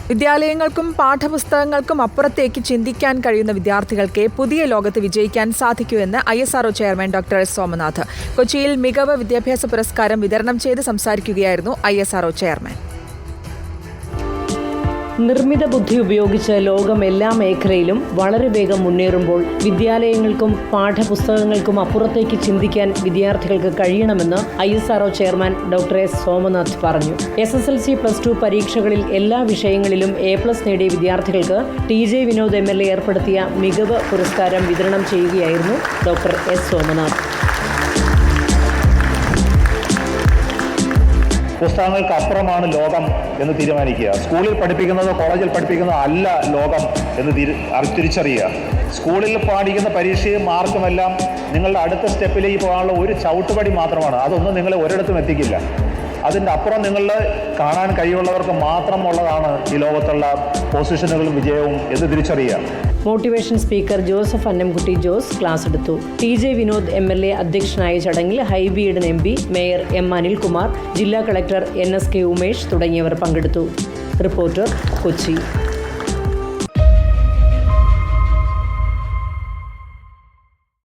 വിദ്യാലയങ്ങൾക്കും പാഠപുസ്തകങ്ങൾക്കും അപ്പുറത്തേക്ക് ചിന്തിക്കാൻ കഴിയുന്ന വിദ്യാർത്ഥികൾക്ക് പുതിയ ലോകത്ത് വിജയിക്കാൻ സാധിക്കൂ എന്ന് ISRO chairman doctor S Somanath കൊച്ചിയിൽ മികവ് വിദ്യാഭ്യാസ പുരസ്കാരം വിതരണം ചെയ്ത് സംസാരിക്കുകയായിരുന്നു ISRO ചെയർമാൻ. നിർമ്മിത ബുദ്ധി ഉപയോഗിച്ച് ലോകം എല്ലാ മേഖലയിലും വളരെ വേഗം മുന്നേറുമ്പോൾ വിദ്യാലയങ്ങൾക്കും പാഠപുസ്തകങ്ങൾക്കും അപ്പുറത്തേക്ക് ചിന്തിക്കാൻ വിദ്യാർത്ഥികൾക്ക് കഴിയണമെന്ന് ISRO chairman doctor S Somanath പറഞ്ഞു. SSLC +2 പരീക്ഷകളിൽ എല്ലാ വിഷയങ്ങളിലും A+ നേടിയ വിദ്യാർത്ഥികൾക്ക് TJ വിനോദ് MLA ഏർപ്പെടുത്തിയ മികവ് പുരസ്കാരം വിതരണം ചെയ്യുകയായിരുന്നു ഡോക്ടർ എസ് സോമനാഥ്. പുസ്തകങ്ങൾക്ക് അപ്പുറമാണ് ലോകം എന്ന് തീരുമാനിക്കുക. സ്കൂളിൽ പഠിപ്പിക്കുന്നതോ കോളേജിൽ പഠിപ്പിക്കുന്നതോ അല്ല ലോകം എന്ന് തിരിച്ചറിയുക. സ്കൂളിൽ പഠിക്കുന്ന പരീക്ഷയും മാർക്കുമെല്ലാം നിങ്ങളുടെ അടുത്ത സ്റ്റെപ്പിലേക്ക് പോകാനുള്ള ഒരു ചവിട്ടുപടി മാത്രമാണ്. അതൊന്നും നിങ്ങളെ ഒരിടത്തും എത്തിക്കില്ല. അതിൻ്റെ അപ്പുറം നിങ്ങളുടെ കാണാൻ കഴിവുള്ളവർക്ക് മാത്രമുള്ളതാണ് ഈ ലോകത്തുള്ള പൊസിഷനുകളും വിജയവും എന്ന് തിരിച്ചറിയുക. Motivation speaker Joseph Annamkutty Jose class എടുത്തു. TJ വിനോദ് MLA അധ്യക്ഷനായ ചടങ്ങിൽ Hibi Eden MP, mayor M Anilkumar, ജില്ലാ കളക്ടർ NSK ഉമേഷ് തുടങ്ങിയവർ പങ്കെടുത്തു. റിപ്പോർട്ടർ, കൊച്ചി.